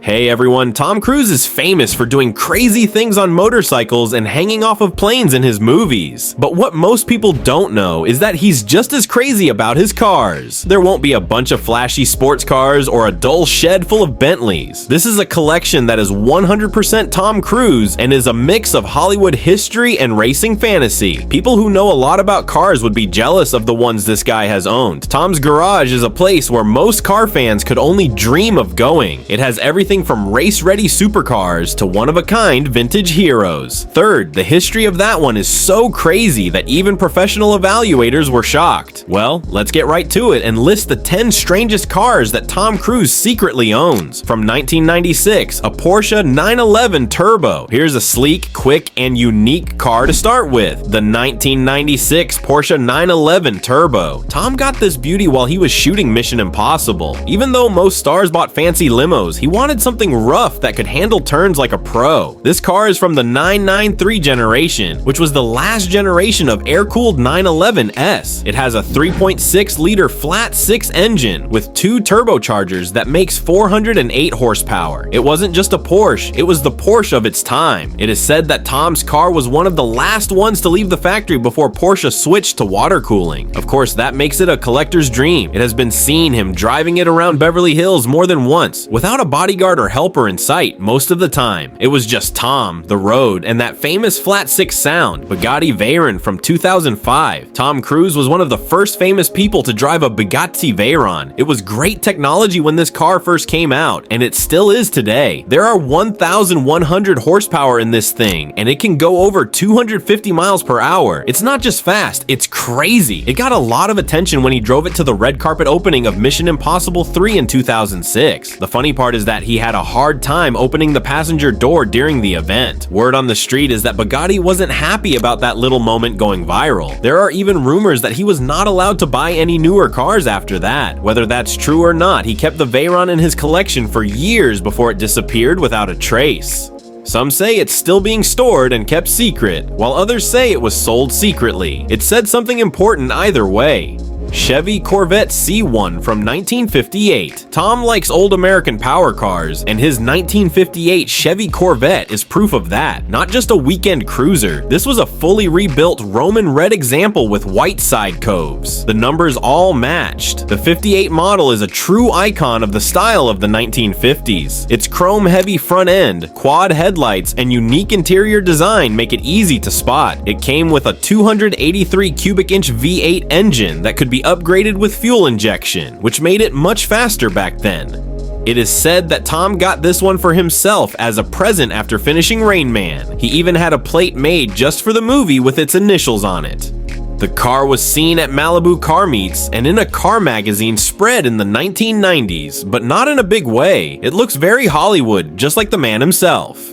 Hey everyone, Tom Cruise is famous for doing crazy things on motorcycles and hanging off of planes in his movies. But what most people don't know is that he's just as crazy about his cars. There won't be a bunch of flashy sports cars or a dull shed full of Bentleys. This is a collection that is 100% Tom Cruise and is a mix of Hollywood history and racing fantasy. People who know a lot about cars would be jealous of the ones this guy has owned. Tom's garage is a place where most car fans could only dream of going. It has everything from race-ready supercars to one-of-a-kind vintage heroes. Third, the history of that one is so crazy that even professional evaluators were shocked. Well, let's get right to it and list the 10 strangest cars that Tom Cruise secretly owns. From 1996, a Porsche 911 Turbo. Here's a sleek, quick, and unique car to start with. The 1996 Porsche 911 Turbo. Tom got this beauty while he was shooting Mission Impossible. Even though most stars bought fancy limos, he wanted something rough that could handle turns like a pro. This car is from the 993 generation, which was the last generation of air-cooled 911S. It has a 3.6-liter flat-six engine with 2 turbochargers that makes 408 horsepower. It wasn't just a Porsche, it was the Porsche of its time. It is said that Tom's car was one of the last ones to leave the factory before Porsche switched to water cooling. Of course, that makes it a collector's dream. It has been seen him driving it around Beverly Hills more than once, without a bodyguard or helper in sight most of the time. It was just Tom, the road, and that famous flat-six sound, Bugatti Veyron from 2005. Tom Cruise was one of the first famous people to drive a Bugatti Veyron. It was great technology when this car first came out, and it still is today. There are 1,100 horsepower in this thing, and it can go over 250 miles per hour. It's not just fast, it's crazy. It got a lot of attention when he drove it to the red carpet opening of Mission Impossible 3 in 2006. The funny part is that he had a hard time opening the passenger door during the event. Word on the street is that Bugatti wasn't happy about that little moment going viral. There are even rumors that he was not allowed to buy any newer cars after that. Whether that's true or not, he kept the Veyron in his collection for years before it disappeared without a trace. Some say it's still being stored and kept secret, while others say it was sold secretly. It said something important either way. Chevy Corvette C1 from 1958. Tom likes old American power cars, and his 1958 Chevy Corvette is proof of that. Not just a weekend cruiser, this was a fully rebuilt Roman red example with white side coves. The numbers all matched. The 58 model is a true icon of the style of the 1950s. Its chrome-heavy front end, quad headlights, and unique interior design make it easy to spot. It came with a 283 cubic inch V8 engine that could be upgraded with fuel injection, which made it much faster back then. It is said that Tom got this one for himself as a present after finishing Rain Man. He even had a plate made just for the movie with its initials on it. The car was seen at Malibu car meets and in a car magazine spread in the 1990s, but not in a big way. It looks very Hollywood, just like the man himself.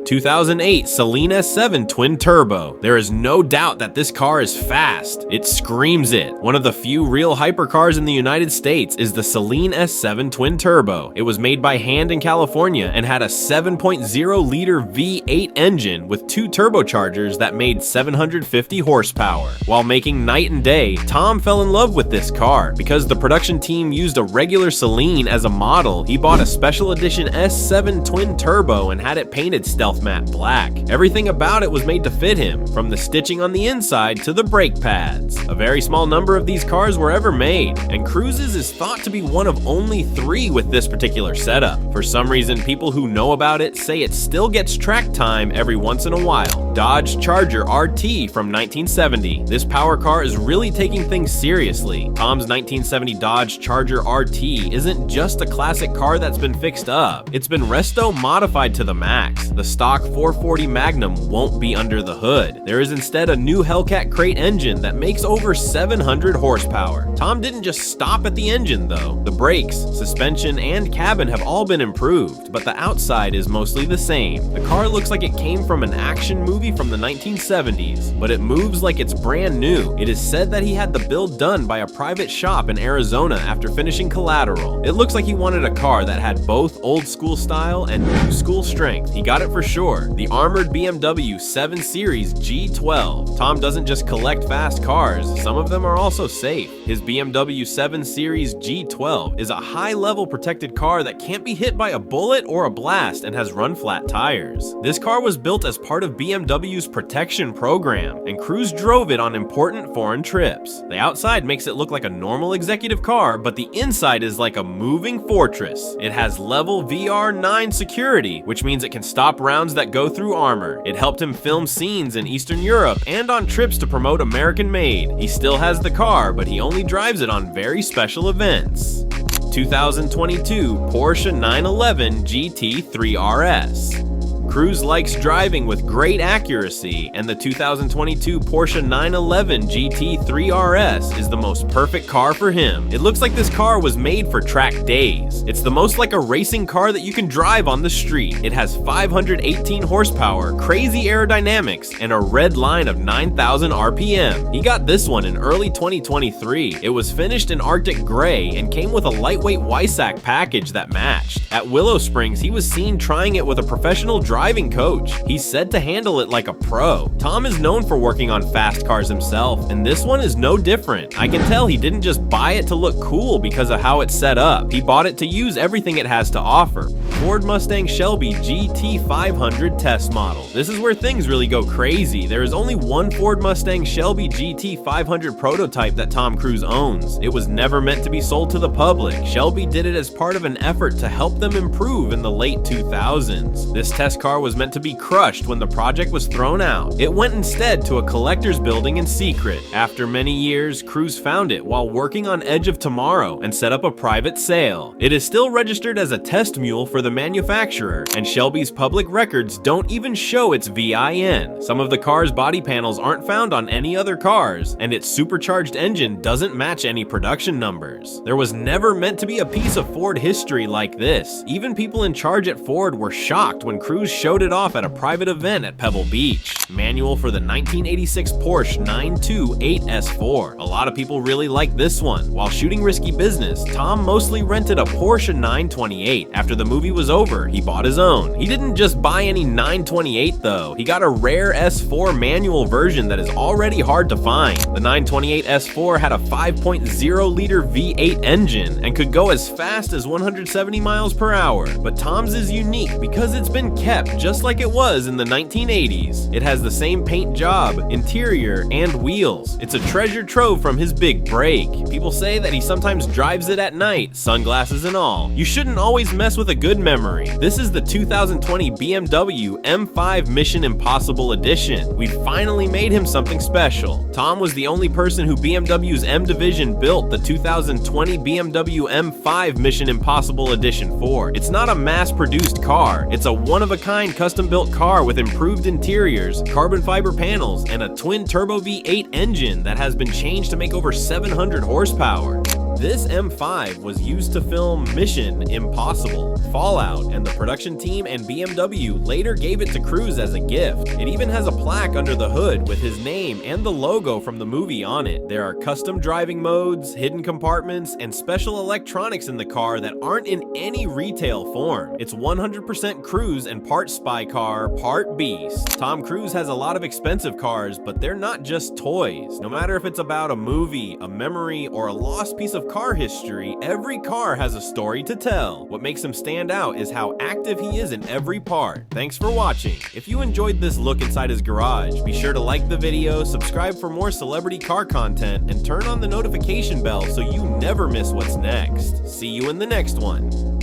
2008 Saleen S7 Twin Turbo. There is no doubt that this car is fast. It screams it. One of the few real hypercars in the United States is the Saleen S7 Twin Turbo. It was made by hand in California and had a 7.0-liter V8 engine with 2 turbochargers that made 750 horsepower. While making night and day, Tom fell in love with this car. Because the production team used a regular Saleen as a model, he bought a special edition S7 Twin Turbo and had it painted stealth matte black. Everything about it was made to fit him, from the stitching on the inside to the brake pads. A very small number of these cars were ever made, and Cruise's is thought to be one of only 3 with this particular setup. For some reason, people who know about it say it still gets track time every once in a while. Dodge Charger RT from 1970. This power car is really taking things seriously. Tom's 1970 Dodge Charger RT isn't just a classic car that's been fixed up. It's been resto modified to the max. The stock 440 Magnum won't be under the hood. There is instead a new Hellcat crate engine that makes over 700 horsepower. Tom didn't just stop at the engine though. The brakes, suspension, and cabin have all been improved, but the outside is mostly the same. The car looks like it came from an action movie from the 1970s, but it moves like it's brand new. It is said that he had the build done by a private shop in Arizona after finishing Collateral. It looks like he wanted a car that had both old school style and new school strength. He got it for sure, the armored BMW 7 Series G12. Tom doesn't just collect fast cars, some of them are also safe. His BMW 7 Series G12 is a high-level protected car that can't be hit by a bullet or a blast and has run-flat tires. This car was built as part of BMW's protection program, and Cruise drove it on important foreign trips. The outside makes it look like a normal executive car, but the inside is like a moving fortress. It has level VR9 security, which means it can stop rounds that go through armor. It helped him film scenes in Eastern Europe and on trips to promote American-made. He still has the car, but he only drives it on very special events. 2022 Porsche 911 GT3 RS. Cruise likes driving with great accuracy, and the 2022 Porsche 911 GT3 RS is the most perfect car for him. It looks like this car was made for track days. It's the most like a racing car that you can drive on the street. It has 518 horsepower, crazy aerodynamics, and a red line of 9,000 RPM. He got this one in early 2023. It was finished in Arctic Gray and came with a lightweight Weissach package that matched. At Willow Springs, he was seen trying it with a professional driving coach. He's said to handle it like a pro. Tom is known for working on fast cars himself, and this one is no different. I can tell he didn't just buy it to look cool because of how it's set up. He bought it to use everything it has to offer. Ford Mustang Shelby GT500 test model. This is where things really go crazy. There is only one Ford Mustang Shelby GT500 prototype that Tom Cruise owns. It was never meant to be sold to the public. Shelby did it as part of an effort to help them improve in the late 2000s. This test car was meant to be crushed when the project was thrown out. It went instead to a collector's building in secret. After many years, Cruise found it while working on Edge of Tomorrow and set up a private sale. It is still registered as a test mule for the manufacturer, and Shelby's public records don't even show its VIN. Some of the car's body panels aren't found on any other cars, and its supercharged engine doesn't match any production numbers. There was never meant to be a piece of Ford history like this. Even people in charge at Ford were shocked when Cruise showed it off at a private event at Pebble Beach. Manual for the 1986 Porsche 928 S4. A lot of people really like this one. While shooting Risky Business, Tom mostly rented a Porsche 928. After the movie was over, he bought his own. He didn't just buy any 928 though. He got a rare S4 manual version that is already hard to find. The 928 S4 had a 5.0-liter V8 engine and could go as fast as 170 miles per hour. But Tom's is unique because it's been kept just like it was in the 1980s. It has the same paint job, interior, and wheels. It's a treasure trove from his big break. People say that he sometimes drives it at night, sunglasses and all. You shouldn't always mess with a good memory. This is the 2020 BMW M5 Mission Impossible edition. We finally made him something special. Tom was the only person who BMW's M Division built the 2020 BMW M5 Mission Impossible edition for. It's not a mass-produced car. It's a one-of-a-kind custom-built car with improved interiors, carbon fiber panels, and a twin-turbo V8 engine that has been changed to make over 700 horsepower. This M5 was used to film Mission Impossible, Fallout, and the production team and BMW later gave it to Cruise as a gift. It even has a plaque under the hood with his name and the logo from the movie on it. There are custom driving modes, hidden compartments, and special electronics in the car that aren't in any retail form. It's 100% Cruise and part spy car, part beast. Tom Cruise has a lot of expensive cars, but they're not just toys. No matter if it's about a movie, a memory, or a lost piece of car history, every car has a story to tell. What makes him stand out is how active he is in every part. Thanks for watching. If you enjoyed this look inside his garage, be sure to like the video, subscribe for more celebrity car content, and turn on the notification bell so you never miss what's next. See you in the next one.